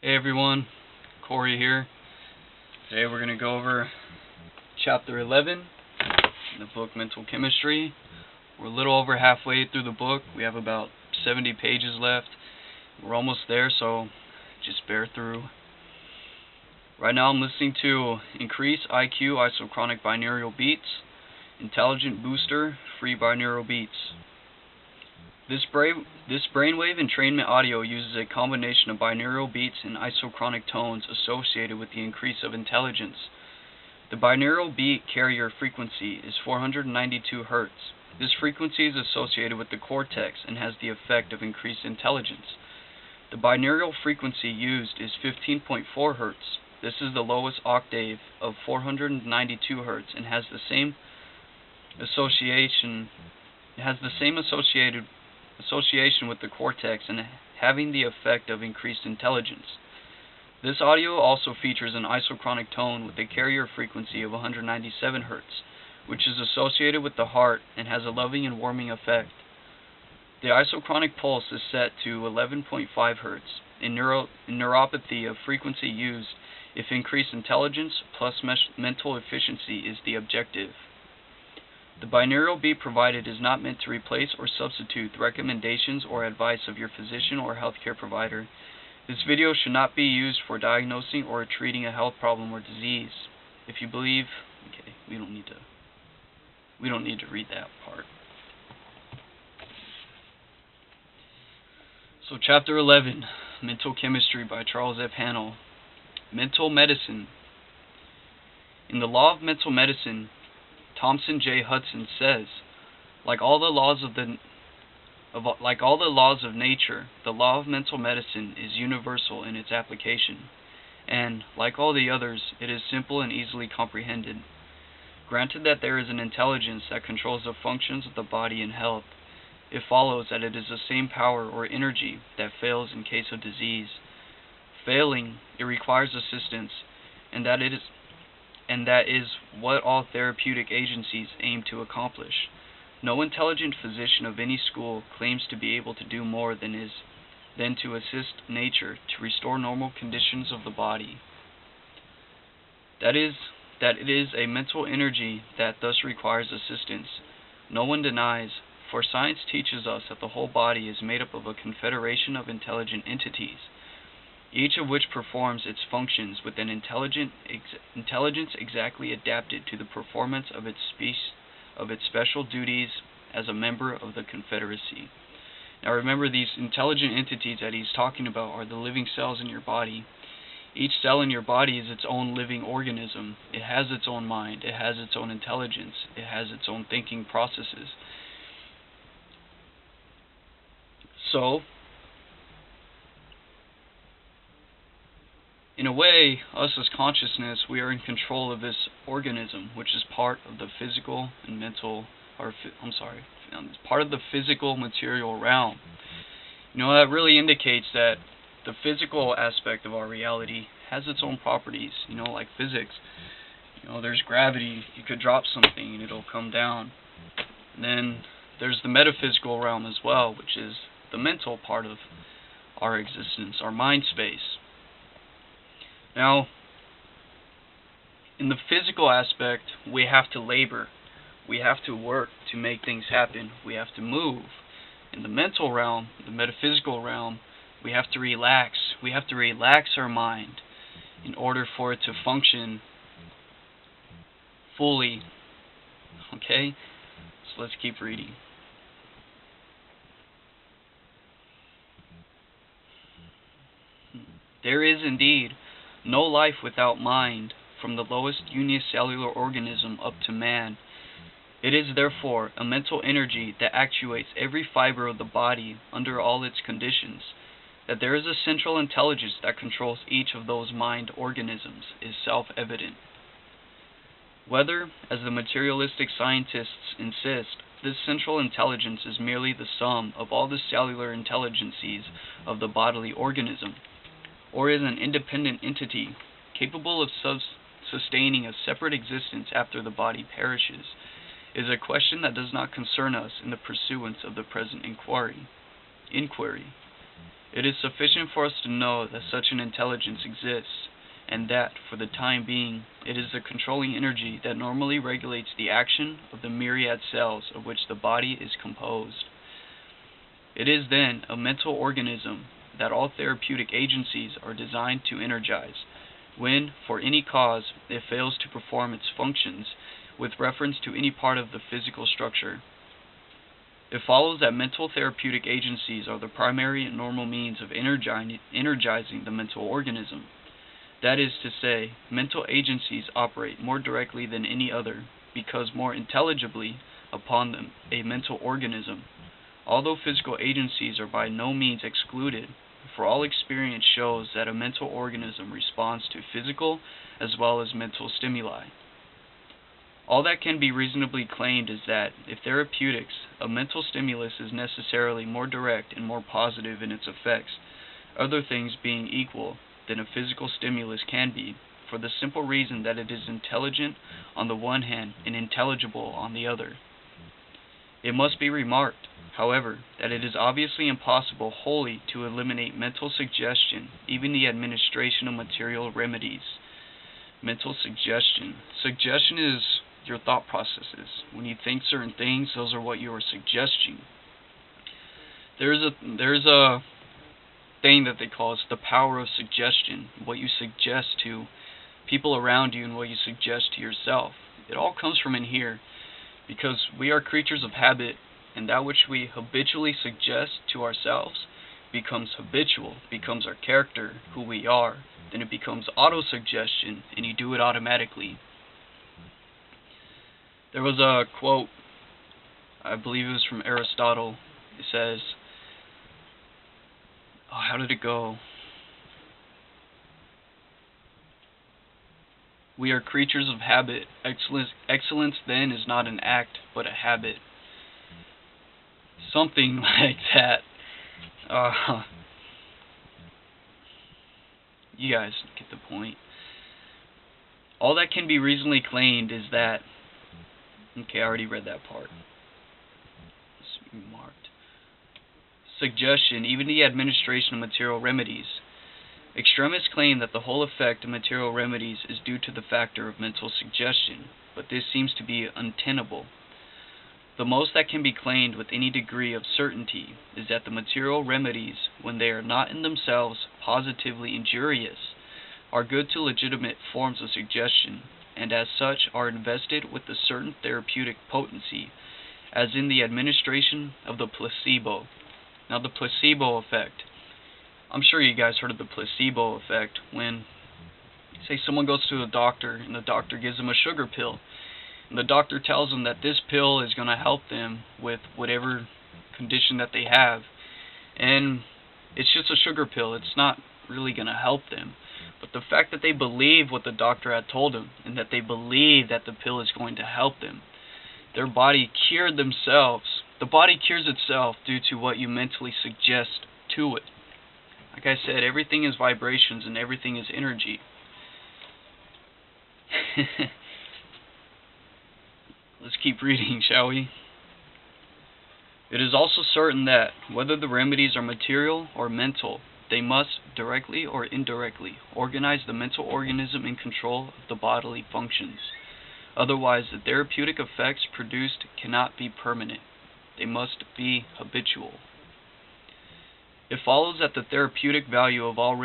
Hey everyone, Corey here. Today we're going to go over Chapter 11 in the book Mental Chemistry. We're a little over halfway through the book. We have about 70 pages left. We're almost there, so just bear through. Right now I'm listening to Increase IQ Isochronic Binaural Beats, Intelligent Booster Free Binaural Beats. This brainwave entrainment audio uses a combination of binaural beats and isochronic tones associated with the increase of intelligence. The binaural beat carrier frequency is 492 Hz. This frequency is associated with the cortex and has the effect of increased intelligence. The binaural frequency used is 15.4 Hz. This is the lowest octave of 492 Hz and has the same association with the cortex and having the effect of increased intelligence. This audio also features an isochronic tone with a carrier frequency of 197 Hz, which is associated with the heart and has a loving and warming effect. The isochronic pulse is set to 11.5 Hz. In neuropathy, a frequency used if increased intelligence plus mental efficiency is the objective. The binaural beat provided is not meant to replace or substitute the recommendations or advice of your physician or healthcare provider. This video should not be used for diagnosing or treating a health problem or disease. If you believe, okay, we don't need to read that part. So Chapter 11, Mental Chemistry by Charles F. Haanel. Mental Medicine. In the Law of Mental Medicine, Thompson J. Hudson says, like all the laws of nature, the law of mental medicine is universal in its application, and, like all the others, it is simple and easily comprehended. Granted that there is an intelligence that controls the functions of the body in health, it follows that it is the same power or energy that fails in case of disease. Failing, it requires assistance, and that is what all therapeutic agencies aim to accomplish. No intelligent physician of any school claims to be able to do more than to assist nature to restore normal conditions of the body. That it is a mental energy that thus requires assistance. No one denies, for science teaches us that the whole body is made up of a confederation of intelligent entities, each of which performs its functions with an intelligence exactly adapted to the performance of its special duties as a member of the confederacy. Now remember, these intelligent entities that he's talking about are the living cells in your body. Each cell in your body is its own living organism. It has its own mind. It has its own intelligence. It has its own thinking processes. So, in a way, us as consciousness, we are in control of this organism, which is part of the physical and mental, it's part of the physical material realm. You know, that really indicates that the physical aspect of our reality has its own properties, you know, like physics. You know, there's gravity. You could drop something and it'll come down. And then there's the metaphysical realm as well, which is the mental part of our existence, our mind space. Now, in the physical aspect, we have to labor. We have to work to make things happen. We have to move. In the mental realm, the metaphysical realm, we have to relax. We have to relax our mind in order for it to function fully. Okay? So let's keep reading. There is indeed no life without mind, from the lowest unicellular organism up to man. It is therefore a mental energy that actuates every fiber of the body under all its conditions. That there is a central intelligence that controls each of those mind organisms is self-evident. Whether, as the materialistic scientists insist, this central intelligence is merely the sum of all the cellular intelligences of the bodily organism, or is an independent entity capable of sustaining a separate existence after the body perishes, is a question that does not concern us in the pursuance of the present inquiry. It is sufficient for us to know that such an intelligence exists, and that, for the time being, it is the controlling energy that normally regulates the action of the myriad cells of which the body is composed. It is then a mental organism that all therapeutic agencies are designed to energize, when, for any cause, it fails to perform its functions with reference to any part of the physical structure. It follows that mental therapeutic agencies are the primary and normal means of energizing the mental organism. That is to say, mental agencies operate more directly than any other, because more intelligibly upon them, a mental organism. Although physical agencies are by no means excluded, for all experience shows that a mental organism responds to physical as well as mental stimuli. All that can be reasonably claimed is that, if therapeutics, a mental stimulus is necessarily more direct and more positive in its effects, other things being equal, than a physical stimulus can be, for the simple reason that it is intelligent on the one hand and intelligible on the other. It must be remarked, however, that it is obviously impossible wholly to eliminate mental suggestion, even the administration of material remedies. Mental suggestion. Suggestion is your thought processes. When you think certain things, those are what you are suggesting. There's a thing that they call the power of suggestion, what you suggest to people around you and what you suggest to yourself. It all comes from in here, because we are creatures of habit, and that which we habitually suggest to ourselves becomes habitual, becomes our character, who we are. Then it becomes auto-suggestion, and you do it automatically. There was a quote, I believe it was from Aristotle. It says, how did it go? We are creatures of habit. Excellence then is not an act, but a habit. Something like that. You guys get the point. All that can be reasonably claimed is that... Okay, I already read that part. Let's be marked. Suggestion, even the administration of material remedies. Extremists claim that the whole effect of material remedies is due to the factor of mental suggestion, but this seems to be untenable. The most that can be claimed with any degree of certainty is that the material remedies, when they are not in themselves positively injurious, are good to legitimate forms of suggestion, and as such are invested with a certain therapeutic potency, as in the administration of the placebo. Now, the placebo effect. I'm sure you guys heard of the placebo effect when, say, someone goes to a doctor and the doctor gives them a sugar pill. And the doctor tells them that this pill is going to help them with whatever condition that they have. And it's just a sugar pill. It's not really going to help them. But the fact that they believe what the doctor had told them, and that they believe that the pill is going to help them, their body cured themselves. The body cures itself due to what you mentally suggest to it. Like I said, everything is vibrations and everything is energy. Let's keep reading, shall we? It is also certain that, whether the remedies are material or mental, they must, directly or indirectly, organize the mental organism in control of the bodily functions. Otherwise, the therapeutic effects produced cannot be permanent. They must be habitual. It follows that the therapeutic value of all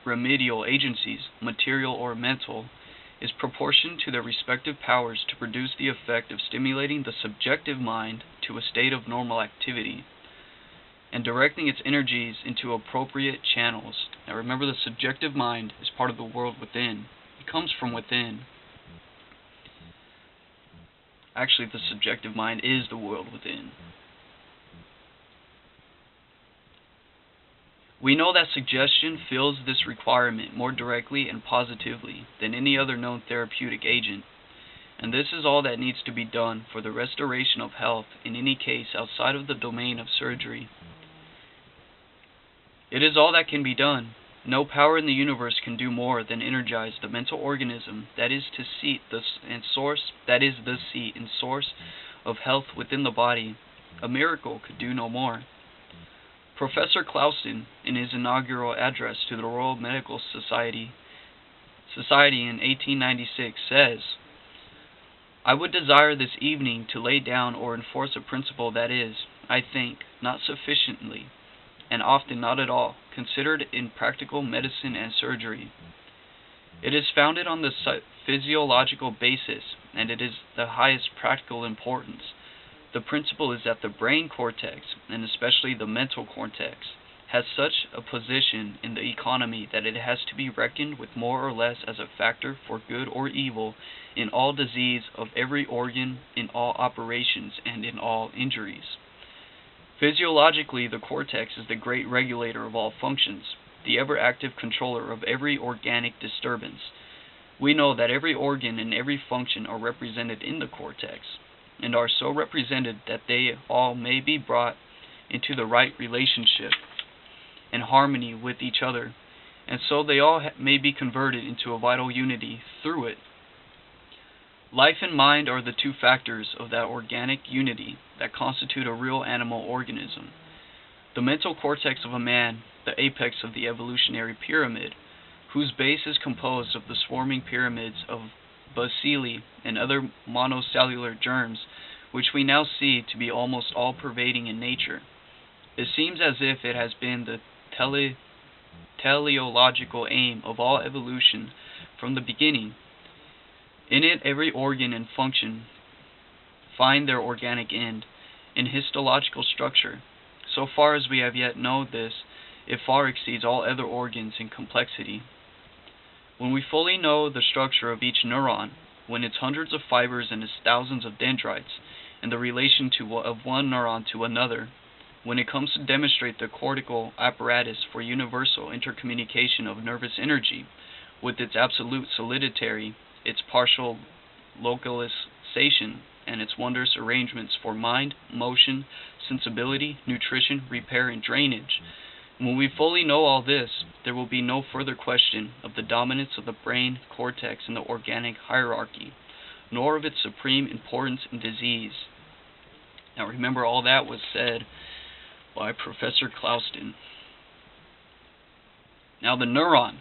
remedial agencies, material or mental, is proportioned to their respective powers to produce the effect of stimulating the subjective mind to a state of normal activity, and directing its energies into appropriate channels. Now remember, the subjective mind is part of the world within. It comes from within. Actually, the subjective mind is the world within. We know that suggestion fills this requirement more directly and positively than any other known therapeutic agent, and this is all that needs to be done for the restoration of health in any case outside of the domain of surgery. It is all that can be done. No power in the universe can do more than energize the mental organism that is the seat and source of health within the body. A miracle could do no more. Professor Clouston, in his inaugural address to the Royal Medical Society in 1896, says, "I would desire this evening to lay down or enforce a principle that is, I think, not sufficiently, and often not at all, considered in practical medicine and surgery. It is founded on the physiological basis, and it is the highest practical importance. The principle is that the brain cortex, and especially the mental cortex, has such a position in the economy that it has to be reckoned with more or less as a factor for good or evil in all disease of every organ, in all operations, and in all injuries. Physiologically, the cortex is the great regulator of all functions, the ever-active controller of every organic disturbance. We know that every organ and every function are represented in the cortex, and are so represented that they all may be brought into the right relationship and harmony with each other, and so they all may be converted into a vital unity through it. Life and mind are the two factors of that organic unity that constitute a real animal organism. The mental cortex of a man, the apex of the evolutionary pyramid, whose base is composed of the swarming pyramids of bacilli and other monocellular germs, which we now see to be almost all-pervading in nature. It seems as if it has been the teleological aim of all evolution from the beginning. In it every organ and function find their organic end in histological structure. So far as we have yet known this, it far exceeds all other organs in complexity. When we fully know the structure of each neuron, when its hundreds of fibers and its thousands of dendrites, and the relation of one neuron to another, when it comes to demonstrate the cortical apparatus for universal intercommunication of nervous energy, with its absolute solidity, its partial localization, and its wondrous arrangements for mind, motion, sensibility, nutrition, repair, and drainage, when we fully know all this, there will be no further question of the dominance of the brain cortex in the organic hierarchy, nor of its supreme importance in disease." Now remember, all that was said by Professor Clouston. Now the neuron.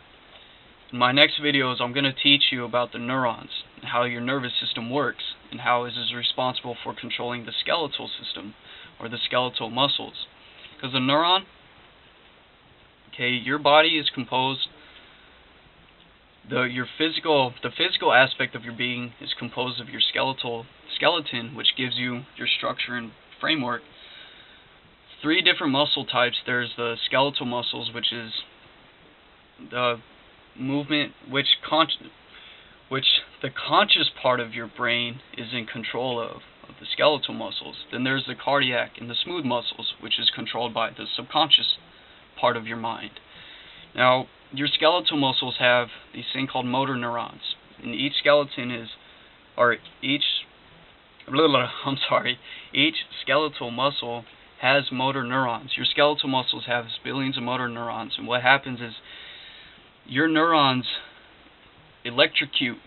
In my next videos, I'm going to teach you about the neurons, and how your nervous system works, and how it is responsible for controlling the skeletal system, or the skeletal muscles. Because the neuron, your body is composed, the physical aspect of your being is composed of your skeleton, which gives you your structure and framework. 3 different muscle types. There's the skeletal muscles, which is the movement, which the conscious part of your brain is in control of the skeletal muscles. Then there's the cardiac and the smooth muscles, which is controlled by the subconscious part of your mind. Now, your skeletal muscles have these thing called motor neurons, and each skeletal muscle has motor neurons. Your skeletal muscles have billions of motor neurons, and what happens is your neurons electrocute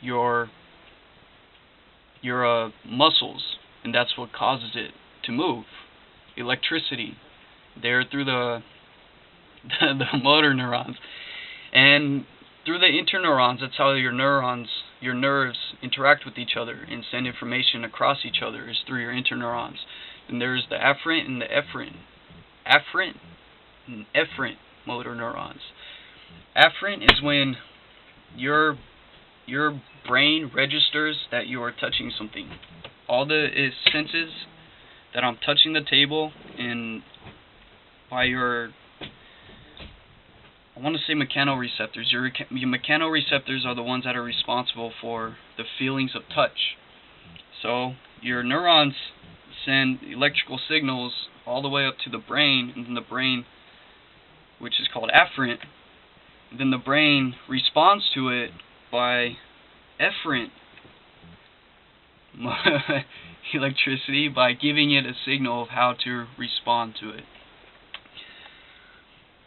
your muscles, and that's what causes it to move. Electricity there through the motor neurons, and through the interneurons. That's how your nerves interact with each other and send information across each other, is through your interneurons. And there's the afferent and the efferent motor neurons. Afferent is when your brain registers that you are touching something. All the senses that I'm touching the table, and by your, I want to say mechanoreceptors. Your mechanoreceptors are the ones that are responsible for the feelings of touch. So your neurons send electrical signals all the way up to the brain, and then the brain, which is called afferent, then the brain responds to it by efferent electricity, by giving it a signal of how to respond to it.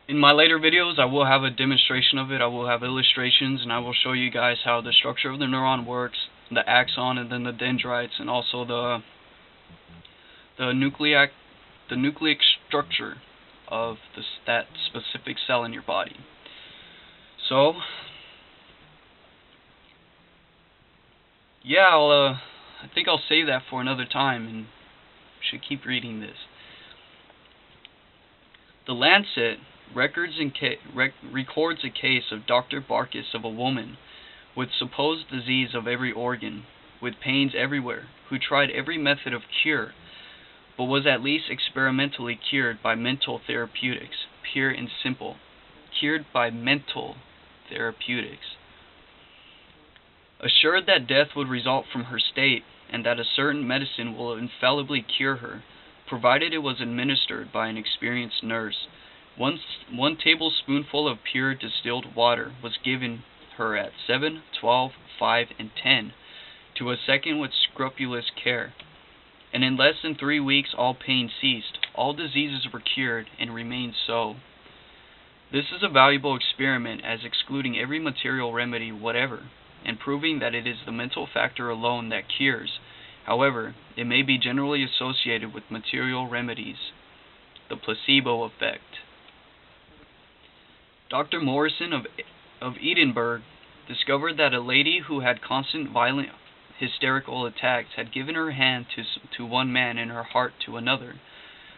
In my later videos, I will have a demonstration of it. I will have illustrations, and I will show you guys how the structure of the neuron works, the axon, and then the dendrites, and also the nucleic structure of that specific cell in your body. So, yeah, I think I'll save that for another time, and should keep reading this. The Lancet records a case of Dr. Barkis of a woman with supposed disease of every organ, with pains everywhere, who tried every method of cure, but was at least experimentally cured by mental therapeutics, pure and simple. Cured by mental therapeutics. Assured that death would result from her state, and that a certain medicine will infallibly cure her, provided it was administered by an experienced nurse. One tablespoonful of pure distilled water was given her at 7, 12, 5, and 10, to a second with scrupulous care, and in less than 3 weeks all pain ceased, all diseases were cured, and remained so. This is a valuable experiment as excluding every material remedy whatever, and proving that it is the mental factor alone that cures. However, it may be generally associated with material remedies. The placebo effect. Dr. Morrison of Edinburgh discovered that a lady who had constant violent hysterical attacks had given her hand to one man and her heart to another.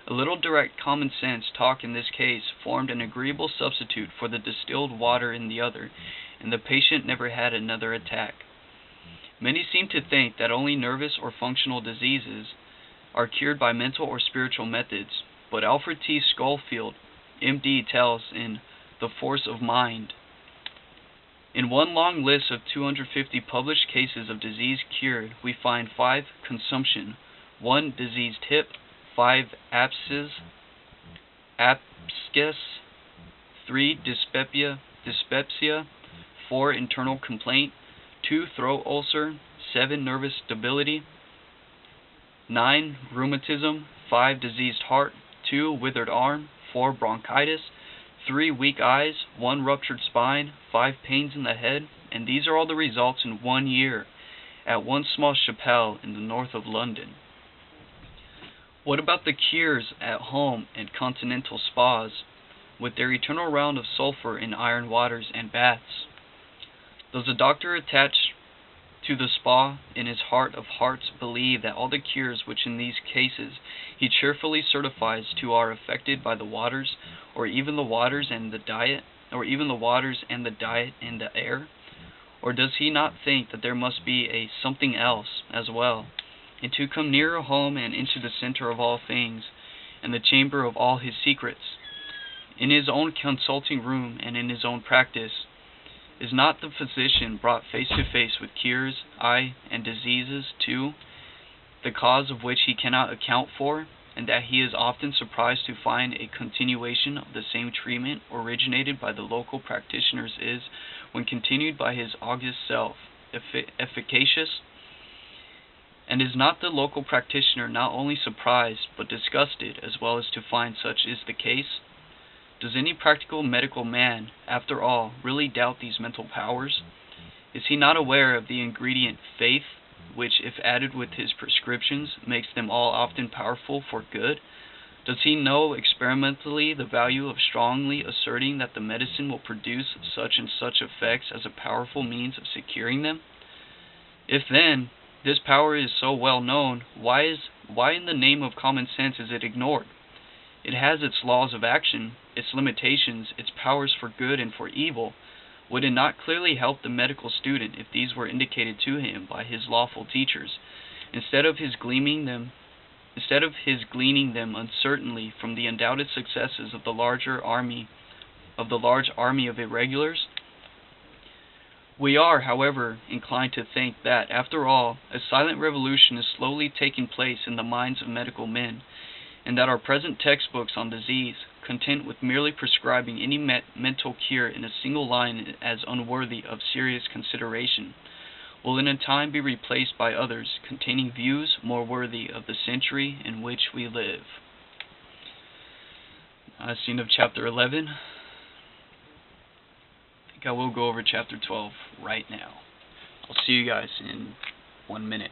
A little direct common sense talk in this case formed an agreeable substitute for the distilled water in the other, and the patient never had another attack. Many seem to think that only nervous or functional diseases are cured by mental or spiritual methods, but Alfred T. Schofield, M.D., tells in The Force of Mind, in one long list of 250 published cases of disease cured, we find 5 consumption, 1 diseased hip, 5 abscess, 3 dyspepsia, 4 internal complaint, 2 throat ulcer, 7 nervous debility, 9 rheumatism, 5 diseased heart, 2 withered arm, 4 bronchitis, 3 weak eyes, 1 ruptured spine, 5 pains in the head, and these are all the results in 1 year at one small chapel in the north of London. What about the cures at home and continental spas, with their eternal round of sulfur in iron waters and baths? Does a doctor attached to the spa in his heart of hearts believe that all the cures which in these cases he cheerfully certifies to are affected by the waters, or even the waters and the diet, and the air? Or does he not think that there must be a something else as well, and to come nearer home and into the center of all things, and the chamber of all his secrets, in his own consulting room and in his own practice? Is not the physician brought face to face with cures, aye, and diseases too, the cause of which he cannot account for, and that he is often surprised to find a continuation of the same treatment originated by the local practitioners is, when continued by his august self, efficacious? And is not the local practitioner not only surprised, but disgusted as well as to find such is the case? Does any practical medical man, after all, really doubt these mental powers? Is he not aware of the ingredient faith, which, if added with his prescriptions, makes them all often powerful for good? Does he know experimentally the value of strongly asserting that the medicine will produce such and such effects as a powerful means of securing them? If, then, this power is so well known, why in the name of common sense is it ignored? It has its laws of action, its limitations, its powers for good and for evil. Would it not clearly help the medical student if these were indicated to him by his lawful teachers, instead of his gleaning them uncertainly from the undoubted successes of the large army of irregulars? We are, however, inclined to think that, after all, a silent revolution is slowly taking place in the minds of medical men, and that our present textbooks on disease, content with merely prescribing any mental cure in a single line as unworthy of serious consideration, will in a time be replaced by others containing views more worthy of the century in which we live. That's the end of chapter 11. I think I will go over chapter 12 right now. I'll see you guys in 1 minute.